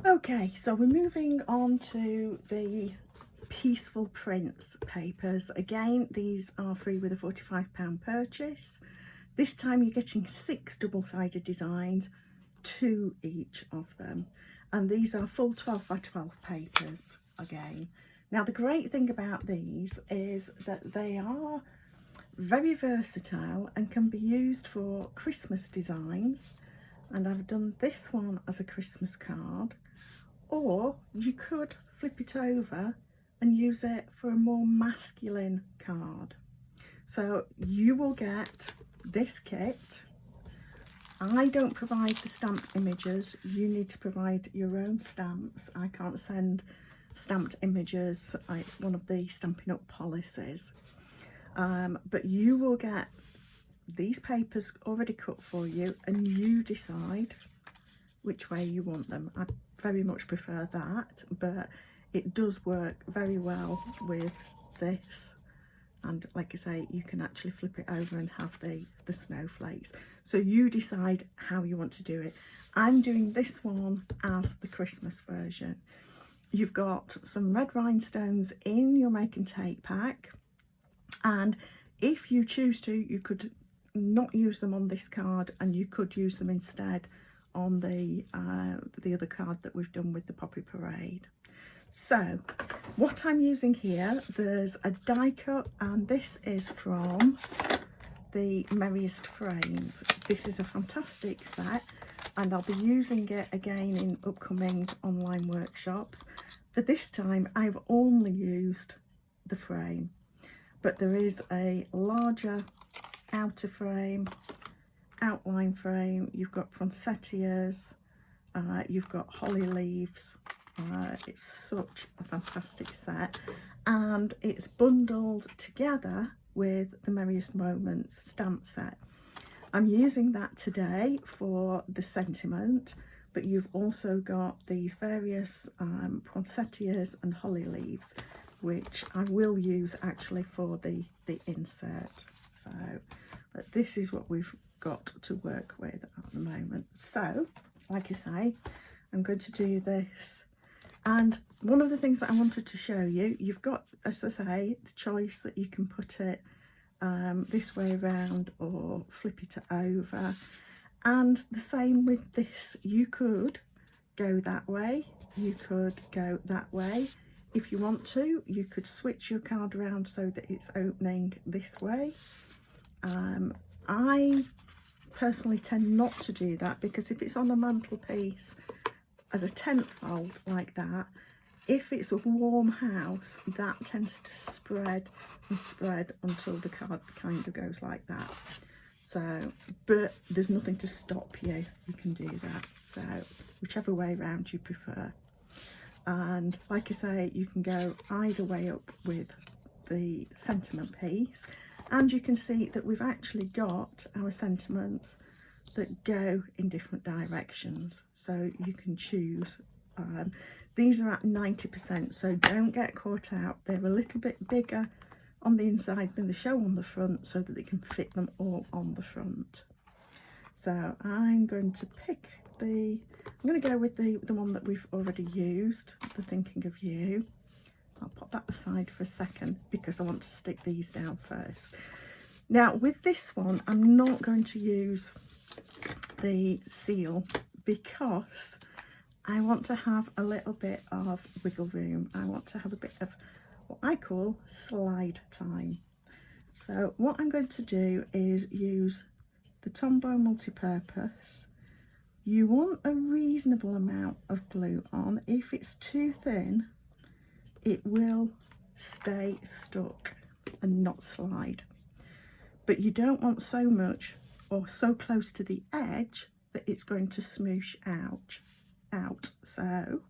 Okay, so we're moving on to the Peaceful Prints papers. Again, these are free with a £45 purchase. This time you're getting 6 double-sided designs, 2 each of them. And these are full 12 by 12 papers again. Now the great thing about these is that they are very versatile and can be used for Christmas designs. And I've done this one as a Christmas card, or you could flip it over and use it for a more masculine card. So you will get this kit. I don't provide the stamped images, you need to provide your own stamps. I can't send stamped images, it's one of the Stampin' Up policies. But you will get these papers already cut for you, and you decide which way you want them. I very much prefer that, but it does work very well with this. And like I say, you can actually flip it over and have the snowflakes. So you decide how you want to do it. I'm doing this one as the Christmas version. You've got some red rhinestones in your make and take pack. And if you choose to, you could not use them on this card, and you could use them instead on the other card that we've done with the Poppy Parade. So what I'm using here, there's a die cut, and this is from the Merriest Frames. This is a fantastic set, and I'll be using it again in upcoming online workshops. For this time I've only used the frame, but there is a larger outer frame, outline frame, you've got poinsettias, you've got holly leaves. It's such a fantastic set, and it's bundled together with the Merriest Moments stamp set. I'm using that today for the sentiment, but you've also got these various poinsettias and holly leaves, which I will use actually for the insert. So but this is what we've got to work with at the moment. So like I say, I'm going to do this. And one of the things that I wanted to show you, you've got, as I say, the choice that you can put it this way around or flip it over. And the same with this, you could go that way, you could go that way. If you want to, you could switch your card around so that it's opening this way. I personally tend not to do that, because if it's on a mantelpiece as a tent fold like that, if it's a warm house, that tends to spread and spread until the card kind of goes like that. So, but there's nothing to stop you, you can do that. So whichever way around you prefer. And like I say, you can go either way up with the sentiment piece, and you can see that we've actually got our sentiments that go in different directions, so you can choose. These are at 90%, so don't get caught out. They're a little bit bigger on the inside than the show on the front, so that they can fit them all on the front. So I'm going to pick I'm going to go with the one that we've already used, the Thinking of You. I'll put that aside for a second because I want to stick these down first. Now with this one, I'm not going to use the seal because I want to have a little bit of wiggle room. I want to have a bit of what I call slide time. So what I'm going to do is use the Tombow multi-purpose. You want a reasonable amount of glue on. If it's too thin, it will stay stuck and not slide. But you don't want so much or so close to the edge that it's going to smoosh out. So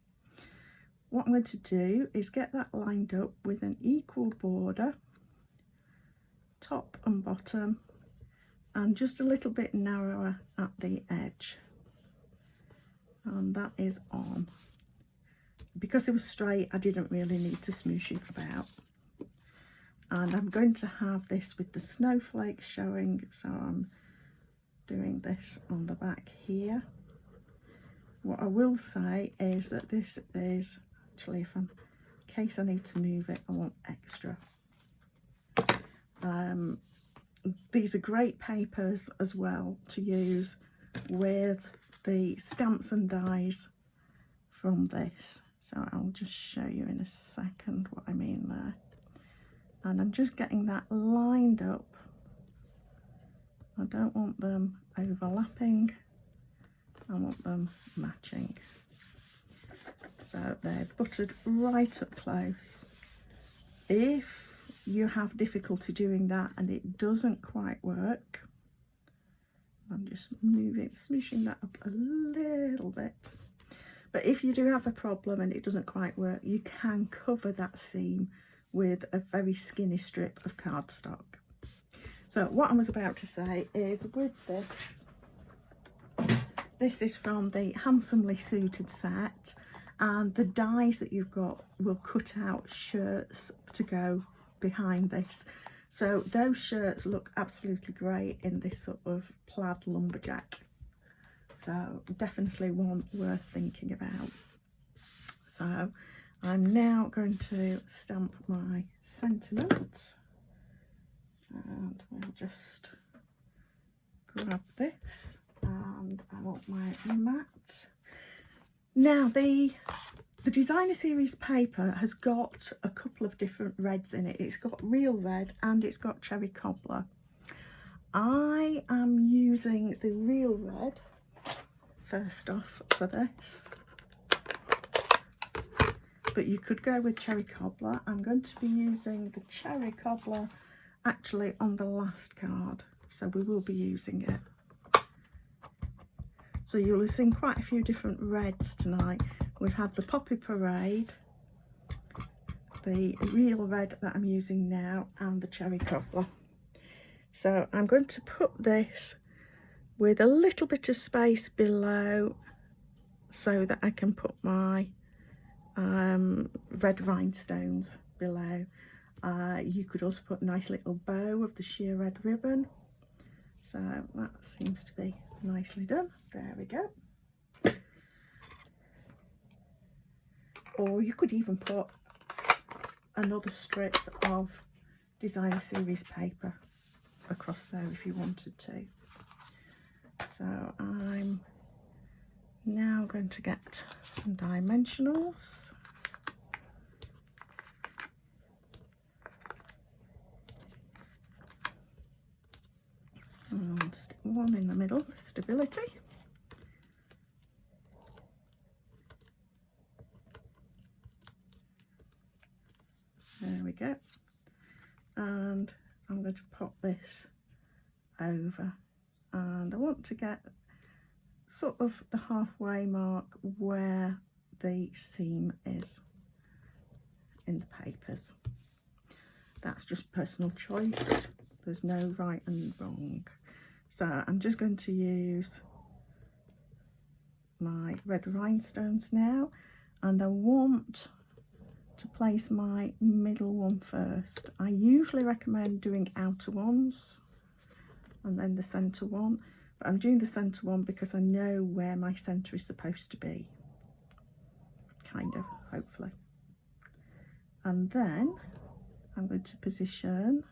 what I'm going to do is get that lined up with an equal border, top and bottom, and just a little bit narrower at the edge. And that is on. Because it was straight, I didn't really need to smoosh it about. And I'm going to have this with the snowflakes showing, so I'm doing this on the back here. What I will say is that this is actually, if I'm, in case I need to move it, I want extra. These are great papers as well to use with the stamps and dies from this. So I'll just show you in a second what I mean there. And I'm just getting that lined up. I don't want them overlapping. I want them matching. So they're buttered right up close. If you have difficulty doing that and it doesn't quite work, I'm just smooshing that up a little bit. But if you do have a problem and it doesn't quite work, you can cover that seam with a very skinny strip of cardstock. So what I was about to say is, with this is from the Handsomely Suited set, and the dies that you've got will cut out shirts to go behind this. So those shirts look absolutely great in this sort of plaid lumberjack. So definitely one worth thinking about. So I'm now going to stamp my sentiment, and we'll just grab this, and I want my mat. Now the Designer Series paper has got a couple of different reds in it. It's got real red and it's got cherry cobbler. I am using the real red first off for this, but you could go with cherry cobbler. I'm going to be using the cherry cobbler actually on the last card, so we will be using it. So you'll have seen quite a few different reds tonight. We've had the Poppy Parade, the real red that I'm using now, and the cherry cobbler. So I'm going to put this with a little bit of space below so that I can put my red rhinestones below. You could also put a nice little bow of the sheer red ribbon. So that seems to be nicely done. There we go. Or you could even put another strip of Designer Series paper across there if you wanted to. So I'm now going to get some dimensionals. And stick one in the middle for stability. There we go. And I'm going to pop this over, and I want to get sort of the halfway mark where the seam is in the papers. That's just personal choice. There's no right and wrong. So I'm just going to use my red rhinestones now, and I want to place my middle one first. I usually recommend doing outer ones and then the centre one, but I'm doing the centre one because I know where my centre is supposed to be, kind of, hopefully. And then I'm going to position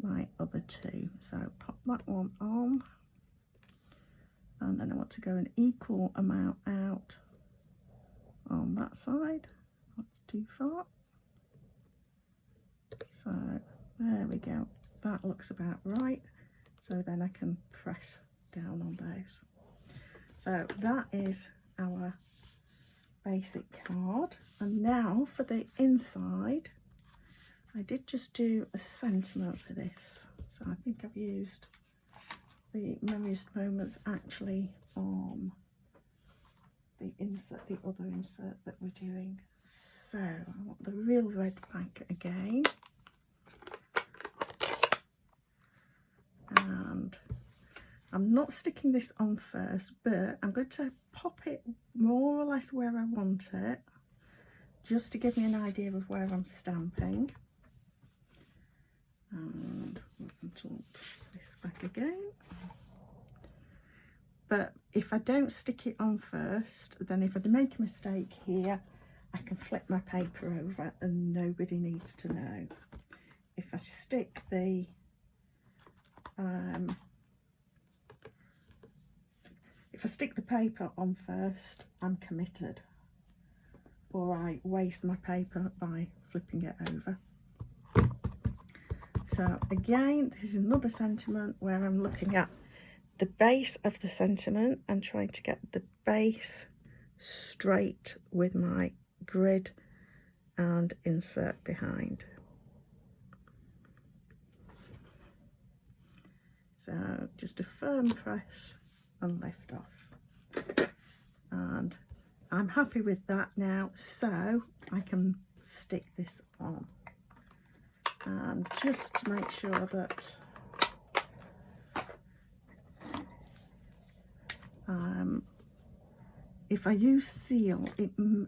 my other two. So pop that one on, and then I want to go an equal amount out on that side. That's too far. So there we go. That looks about right. So then I can press down on those. So that is our basic card. And now for the inside, I did just do a sentiment for this. So I think I've used the Merriest Moments actually on the insert, the other insert that we're doing. So I want the real red back again, and I'm not sticking this on first, but I'm going to pop it more or less where I want it, just to give me an idea of where I'm stamping. And I'll tilt this back again. but if I don't stick it on first, then if I make a mistake here, I can flip my paper over and nobody needs to know. If I stick the paper on first, I'm committed, or I waste my paper by flipping it over. So again, this is another sentiment where I'm looking at the base of the sentiment and trying to get the base straight with my grid and insert behind. So just a firm press and lift off. And I'm happy with that now, so I can stick this on. And just to make sure that if I use seal,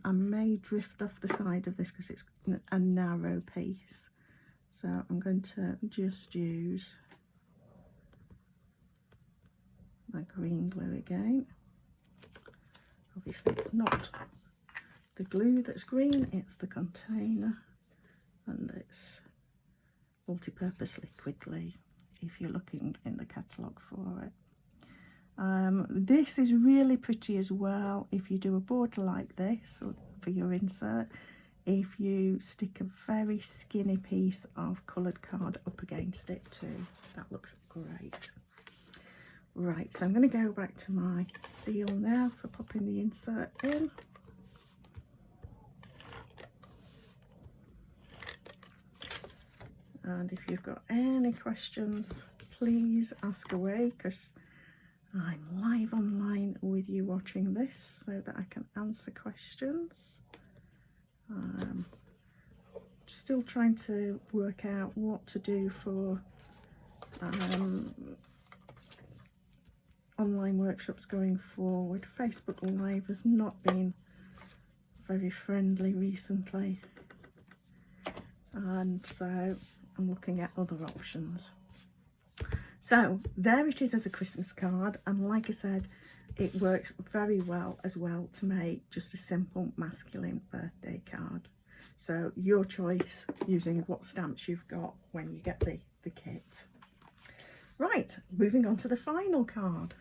I may drift off the side of this because it's a narrow piece. So I'm going to just use my green glue again. Obviously it's not the glue that's green, it's the container, and it's multi-purpose liquid glue if you're looking in the catalogue for it. This is really pretty as well if you do a border like this for your insert, if you stick a very skinny piece of coloured card up against it too. That looks great. Right, so I'm going to go back to my seal now for popping the insert in. And if you've got any questions, please ask away, because I'm live online with you watching this so that I can answer questions. Still trying to work out what to do for online workshops going forward. Facebook Live has not been very friendly recently, and so I'm looking at other options. So there it is as a Christmas card, and like I said, it works very well as well to make just a simple masculine birthday card. So your choice, using what stamps you've got when you get the kit. Right, moving on to the final card.